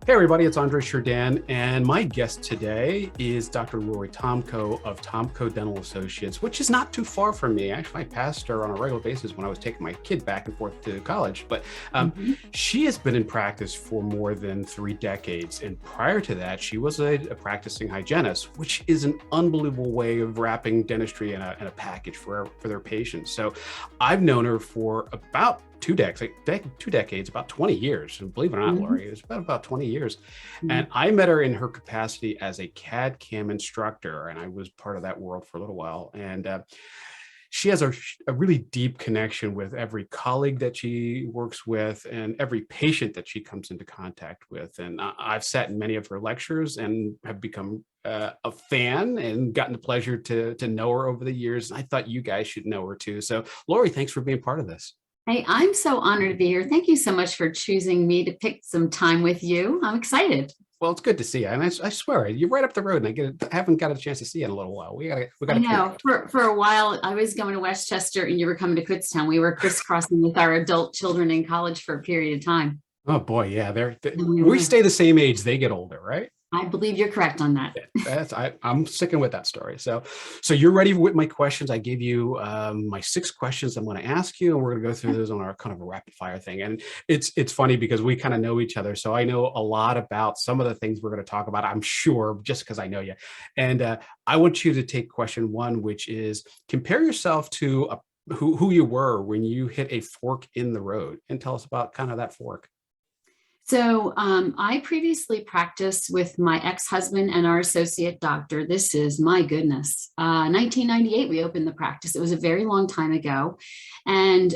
Hey everybody, it's Andre Shirdan, and my guest today is Dr. Lorri Tomko of Tomko Dental Associates, which is not too far from me. Actually, I passed her on a regular basis when I was taking my kid back and forth to college, but she has been in practice for more than 3 decades. And prior to that, she was a practicing hygienist, which is an unbelievable way of wrapping dentistry in a package for their patients. So I've known her for about 2 decades, about 20 years. And believe it or not, Lorri, it's about 20 years. And I met her in her capacity as a CAD CAM instructor. And I was part of that world for a little while. And she has a really deep connection with every colleague that she works with and every patient that she comes into contact with. And I've sat in many of her lectures and have become a fan and gotten the pleasure to know her over the years. And I thought you guys should know her too. So Lorri, thanks for being part of this. Hey, I'm so honored to be here. Thank you so much for choosing me to pick some time with you. I'm excited. Well, it's good to see you. And I swear, you're right up the road, and I haven't got a chance to see you in a little while. We I got to know connect. for a while I was going to Westchester and you were coming to Kutztown. We were crisscrossing with our adult children in college for a period of time. Oh boy, yeah, And we we were. stay the same age. They get older, right? I believe you're correct on that. I'm sticking with that story. So you're ready with my questions. I gave you my 6 questions I'm going to ask you, and we're going to go through those on our kind of a rapid fire thing. And it's funny because we kind of know each other, so I know a lot about some of the things we're going to talk about, I'm sure, just because I know you. And I want you to take question 1, which is compare yourself to who you were when you hit a fork in the road, and tell us about kind of that fork. So I previously practiced with my ex-husband and our associate doctor. This is, my goodness, 1998, we opened the practice. It was a very long time ago. And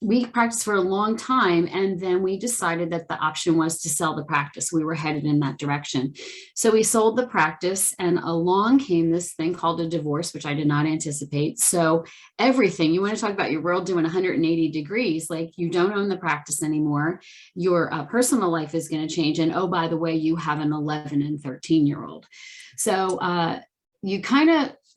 we practiced for a long time. And then we decided that the option was to sell the practice. We were headed in that direction. So we sold the practice, and along came this thing called a divorce, which I did not anticipate. So everything, you want to talk about your world doing 180 degrees, like you don't own the practice anymore. Your personal life is going to change. And oh, by the way, you have an 11 and 13-year-old. So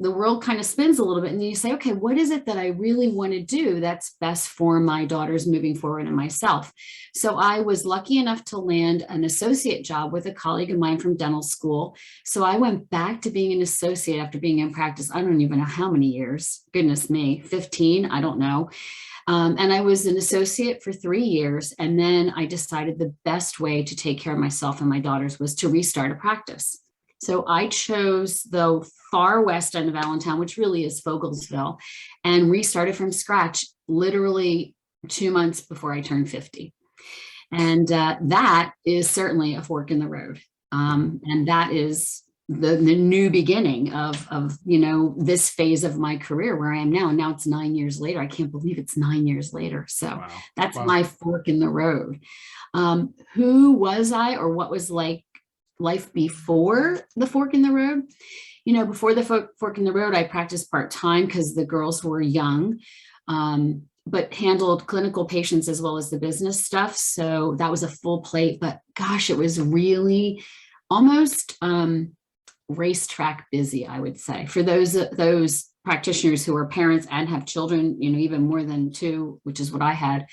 the world kind of spins a little bit, and then you say, okay, what is it that I really want to do that's best for my daughters moving forward and myself? So I was lucky enough to land an associate job with a colleague of mine from dental school. So I went back to being an associate after being in practice. I don't even know how many years, goodness me, 15, I don't know. And I was an associate for 3 years. And then I decided the best way to take care of myself and my daughters was to restart a practice. So I chose the far west end of Allentown, which really is Fogelsville, and restarted from scratch literally 2 months before I turned 50. And that is certainly a fork in the road. And that is the new beginning of this phase of my career where I am now. And now it's 9 years later. I can't believe it's 9 years later. So Wow. that's Wow. my fork in the road. Who was I, or what was like life before the fork in the road? Before the fork in the road, I practiced part-time because the girls were young, but handled clinical patients as well as the business stuff. So that was a full plate, but gosh, it was really almost racetrack busy, I would say, for those practitioners who are parents and have children, even more than 2, which is what I had.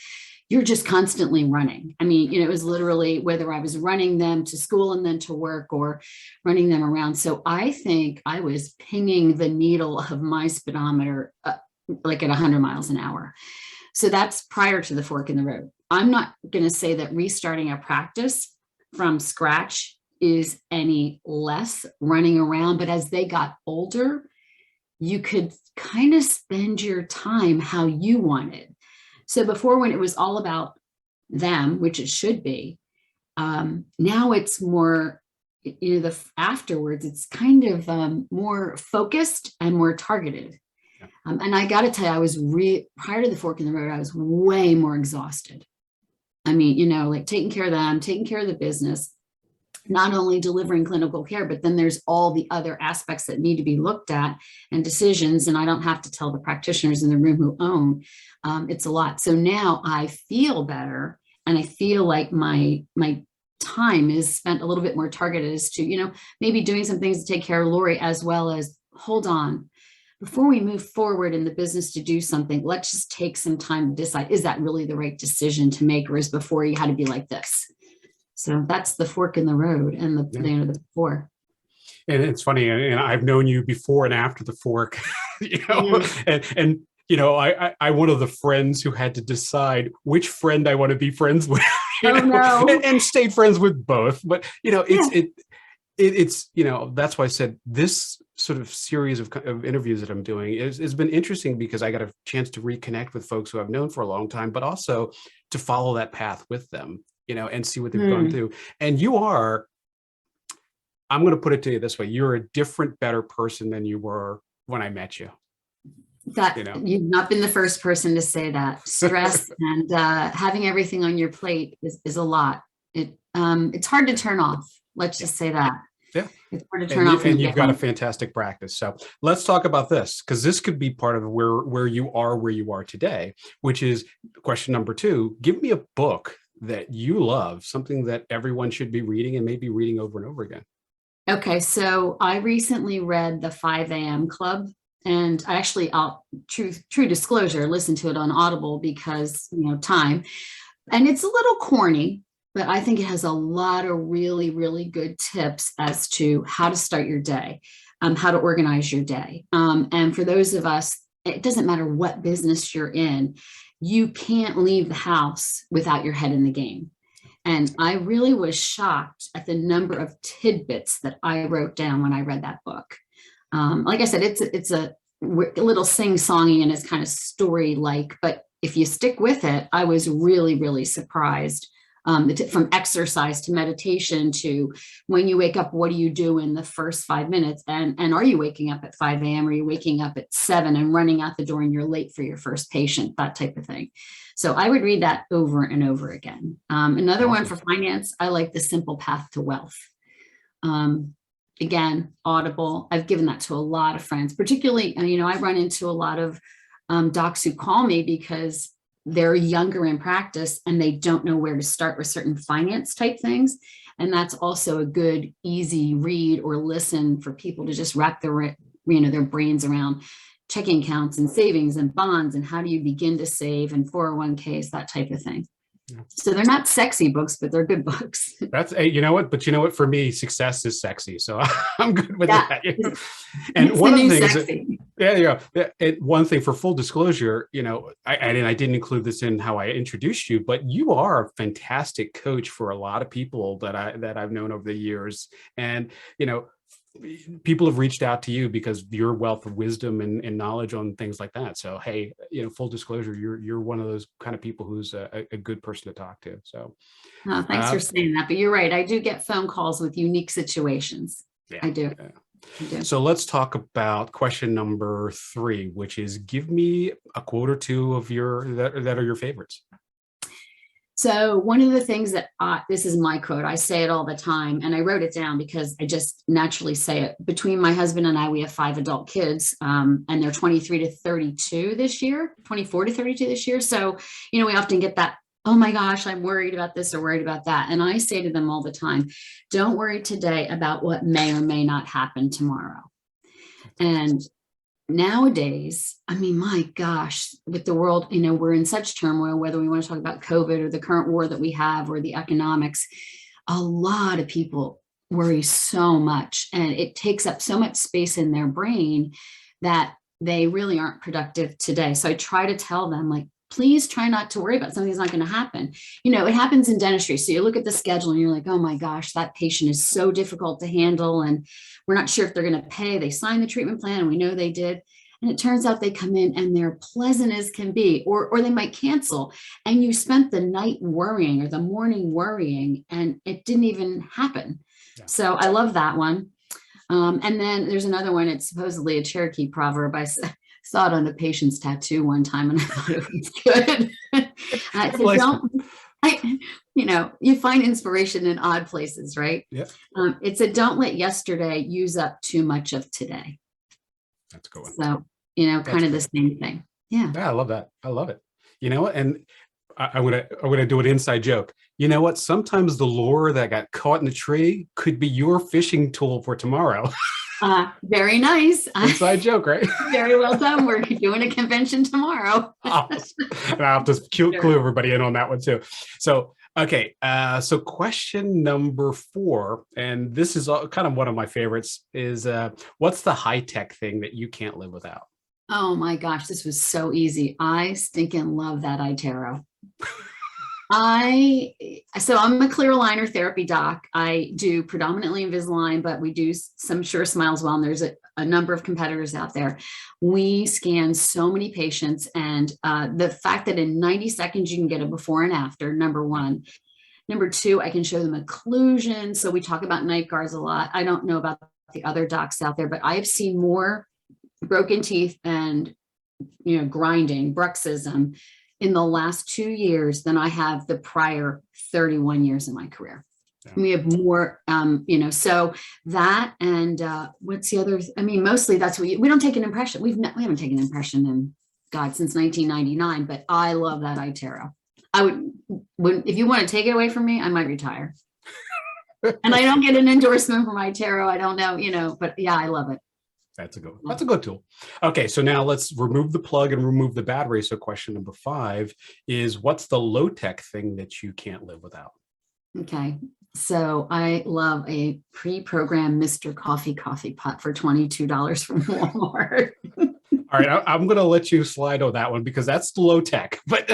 You're just constantly running. I mean, it was literally whether I was running them to school and then to work, or running them around. So I think I was pinging the needle of my speedometer like at 100 miles an hour. So that's prior to the fork in the road. I'm not going to say that restarting a practice from scratch is any less running around, but as they got older, you could kind of spend your time how you wanted. So before, when it was all about them, which it should be, now it's more, afterwards, it's kind of more focused and more targeted. Yeah. And I got to tell you, I was prior to the fork in the road, I was way more exhausted. I mean, like taking care of them, taking care of the business, not only delivering clinical care, but then there's all the other aspects that need to be looked at and decisions. And I don't have to tell the practitioners in the room who own. It's a lot. So now I feel better, and I feel like my time is spent a little bit more targeted as to, maybe doing some things to take care of Lorri, as well as, hold on, before we move forward in the business to do something, let's just take some time to decide, is that really the right decision to make? Or is before you had to be like this? So that's the fork in the road and the before. And it's funny, and I've known you before and after the fork, Mm. and I one of the friends who had to decide which friend I want to be friends with, Oh no. and stayed friends with both. But Yeah. it's that's why I said this sort of series of interviews that I'm doing has been interesting because I got a chance to reconnect with folks who I've known for a long time, but also to follow that path with them, and see what they've gone Mm. through. And I'm going to put it to you this way: you're a different, better person than you were when I met you. That you've not been the first person to say that. Stress and having everything on your plate is a lot. It's hard to turn off. Let's just say that. Yeah. It's hard to turn off and you've got a fantastic practice. So let's talk about this, because this could be part of where you are today, which is question number 2. Give me a book that you love, something that everyone should be reading and maybe reading over and over again. Okay, so I recently read The 5 a.m. Club, and I actually, true disclosure, listened to it on Audible because, time. And it's a little corny, but I think it has a lot of really, really good tips as to how to start your day, how to organize your day. And for those of us, it doesn't matter what business you're in, you can't leave the house without your head in the game. And I really was shocked at the number of tidbits that I wrote down when I read that book. Like I said, it's a little sing-songy and it's kind of story-like, but if you stick with it, I was really, really surprised. From exercise to meditation to when you wake up, what do you do in the first 5 minutes? And are you waking up at 5 a.m. or are you waking up at 7 and running out the door and you're late for your first patient, that type of thing. So I would read that over and over again. Another one for finance, I like The Simple Path to Wealth. Again, Audible. I've given that to a lot of friends, particularly, I run into a lot of docs who call me because they're younger in practice and they don't know where to start with certain finance type things. And that's also a good, easy read or listen for people to just wrap their brains around checking accounts and savings and bonds and how do you begin to save and 401ks, that type of thing. So they're not sexy books, but they're good books. That's but for me, success is sexy. So I'm good with that. And one of the things, one thing for full disclosure, I didn't include this in how I introduced you, but you are a fantastic coach for a lot of people that I've known over the years. And, people have reached out to you because your wealth of wisdom and knowledge on things like that. So, hey, full disclosure, you're one of those kind of people who's a good person to talk to. So thanks for saying that. But you're right. I do get phone calls with unique situations. Yeah, I do. Yeah. So let's talk about question number 3, which is give me a quote or two of that are your favorites. So one of the things that this is my quote, I say it all the time, and I wrote it down because I just naturally say it. Between my husband and I, we have 5 adult kids, and they're 23 to 32 this year, 24 to 32 this year. So, we often get that, oh my gosh, I'm worried about this or worried about that. And I say to them all the time, don't worry today about what may or may not happen tomorrow. And nowadays, my gosh, with the world, we're in such turmoil, whether we want to talk about COVID or the current war that we have or the economics, a lot of people worry so much and it takes up so much space in their brain that they really aren't productive today. So I try to tell them, please try not to worry about something that's not going to happen. It happens in dentistry. So you look at the schedule and you're like, oh my gosh, that patient is so difficult to handle. And we're not sure if they're going to pay. They signed the treatment plan and we know they did. And it turns out they come in and they're pleasant as can be, or they might cancel. And you spent the night worrying or the morning worrying and it didn't even happen. Yeah. So I love that one. And then there's another one. It's supposedly a Cherokee proverb. I saw it on a patient's tattoo one time and I thought it was good. You find inspiration in odd places, right? Yeah. It's a don't let yesterday use up too much of today. That's a good one. So, kind of the same thing. Yeah. Yeah, I love that. I love it. And I'm gonna do an inside joke. You know what? Sometimes the lure that got caught in the tree could be your fishing tool for tomorrow. Very nice. Inside joke, right? Very well done. We're doing a convention tomorrow. And I'll just clue everybody in on that one too. So Okay, so question number 4, and this is kind of one of my favorites, is what's the high-tech thing that you can't live without? Oh my gosh, this was so easy. I stinking love that iTero. I so I'm a clear aligner therapy doc. I do predominantly Invisalign, but we do some Sure Smiles well, and there's a number of competitors out there. We scan so many patients, and the fact that in 90 seconds you can get a before and after, number one. Number two, I can show them occlusion. So we talk about night guards a lot. I don't know about the other docs out there, but I've seen more broken teeth and grinding, bruxism in the last 2 years than I have the prior 31 years in my career. Yeah. We have more, so that and what's the other? I mean, mostly that's what we don't take an impression. We haven't taken an impression in God since 1999, but I love that iTero. I would, if you want to take it away from me, I might retire. And I don't get an endorsement from iTero. I don't know, but yeah, I love it. That's a good tool. Okay, so now let's remove the plug and remove the battery. So question number 5 is, what's the low-tech thing that you can't live without? Okay, so I love a pre-programmed Mr. Coffee pot for $22 from Walmart. All right, I'm going to let you slide on that one because that's low tech, but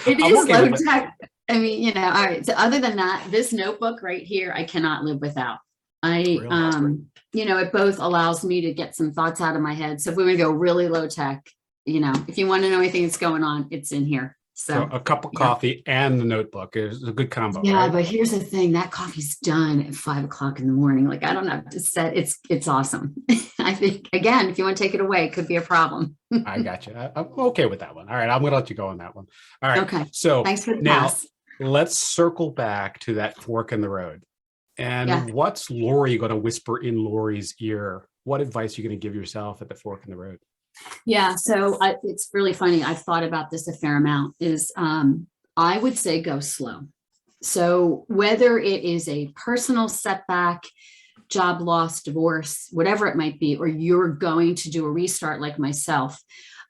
it is low tech. I mean, all right. So other than that, this notebook right here, I cannot live without. It both allows me to get some thoughts out of my head. So if we want to go really low tech, if you want to know anything that's going on, it's in here. So a cup of coffee and the notebook is a good combo. Yeah, right? But here's the thing: that coffee's done at 5 o'clock in the morning. Like I don't have to set. It's awesome. I think again, if you want to take it away, it could be a problem. I got you. I'm okay with that one. All right, I'm going to let you go on that one. All right. Okay. So thanks for the now pass. Let's circle back to that fork in the road. And what's Lorri going to whisper in Lorri's ear? What advice are you going to give yourself at the fork in the road? Yeah, so it's really funny. I've thought about this a fair amount. I would say go slow. So whether it is a personal setback, job loss, divorce, whatever it might be, or you're going to do a restart like myself,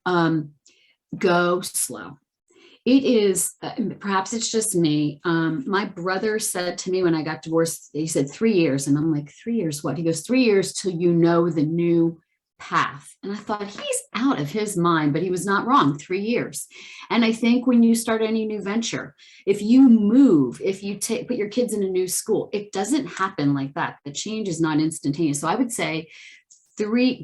go slow. It is, perhaps it's just me. My brother said to me when I got divorced, he said 3 years. And I'm like, 3 years, what? He goes, 3 years till you know the new path. And I thought he's out of his mind, but he was not wrong. 3 years. And I think when you start any new venture, if you move, if you put your kids in a new school, it doesn't happen like that. The change is not instantaneous. So I would say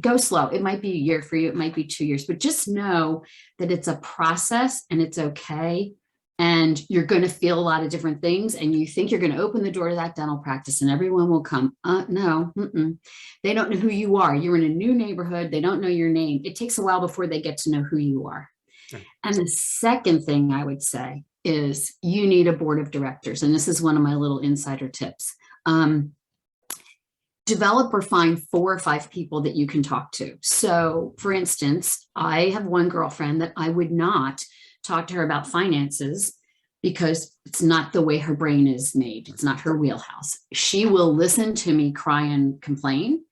go slow. It might be a year for you. It might be 2 years, but just know that it's a process and it's okay. And you're going to feel a lot of different things. And you think you're going to open the door to that dental practice and everyone will come. No, they don't know who you are. You're in a new neighborhood. They don't know your name. It takes a while before they get to know who you are. Okay. And the second thing I would say is you need a board of directors. And this is one of my little insider tips. Develop or find 4 or 5 people that you can talk to. So for instance, I have one girlfriend that I would not talk to her about finances because it's not the way her brain is made. It's not her wheelhouse. She will listen to me cry and complain.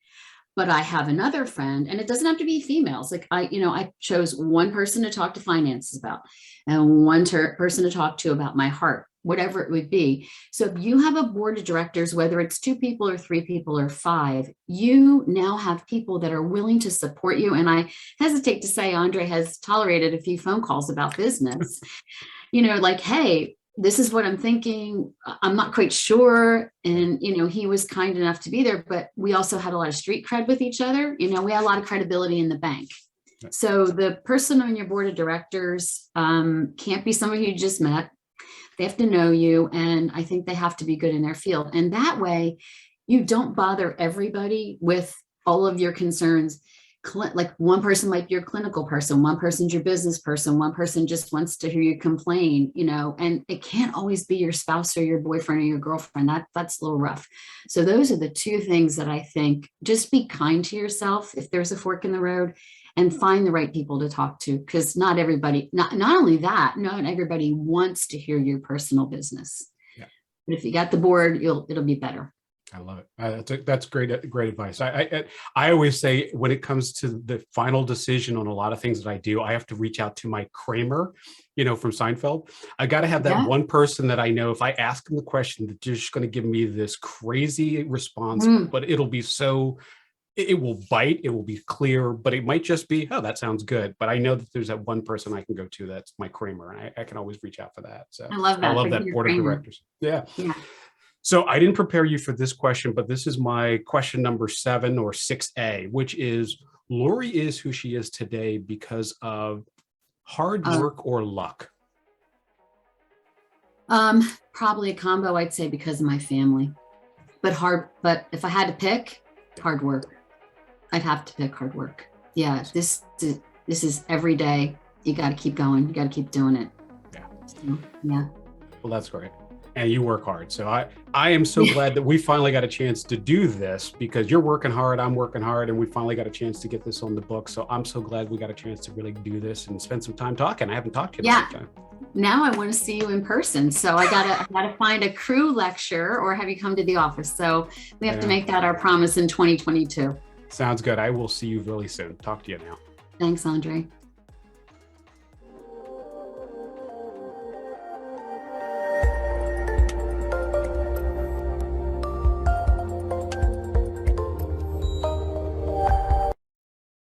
But I have another friend, and it doesn't have to be females. Like I chose one person to talk to finances about and one person to talk to about my heart, whatever it would be. So if you have a board of directors, whether it's 2 people or 3 people or 5, you now have people that are willing to support you. And I hesitate to say Andre has tolerated a few phone calls about business, like, hey, this is what I'm thinking. I'm not quite sure. And, he was kind enough to be there, but we also had a lot of street cred with each other. We had a lot of credibility in the bank. So the person on your board of directors can't be someone you just met. They have to know you. And I think they have to be good in their field. And that way you don't bother everybody with all of your concerns. Like one person might be your clinical person, one person's your business person, one person just wants to hear you complain, and it can't always be your spouse or your boyfriend or your girlfriend. That's a little rough. So those are the 2 things that I think. Just be kind to yourself if there's a fork in the road, and find the right people to talk to, because not everybody, not only that, not everybody wants to hear your personal business. Yeah. But if you got the board, it'll be better. I love it. That's great. Great advice. I always say when it comes to the final decision on a lot of things that I do, I have to reach out to my Kramer, from Seinfeld. I got to have that Yeah. one person that I know if I ask them the question, that they're just going to give me this crazy response, Mm, but it'll be so. It will bite. It will be clear, but it might just be, oh, that sounds good. But I know that there's that one person I can go to. That's my Kramer, and I can always reach out for that. So I love I that. love The that Peter board of Kramer. directors. Yeah. Yeah. So I didn't prepare you for this question, but this is my question number 7 or 6A, which is Lorri is who she is today because of hard Uh, work or luck. Probably a combo, I'd say, because of my family. But if I had to pick, hard work. I'd have to pick hard work. Yeah, this is every day. You got to keep going. You got to keep doing it. Yeah. So, yeah. Well, that's great. And you work hard. So I am so glad that we finally got a chance to do this, because you're working hard, I'm working hard, and we finally got a chance to get this on the book. So I'm so glad we got a chance to really do this and spend some time talking. I haven't talked to you in a long time. Now I want to see you in person. So I gotta find a crew lecture or have you come to the office. So we have to make that our promise in 2022. Sounds good. I will see you really soon. Talk to you now. Thanks, Andre.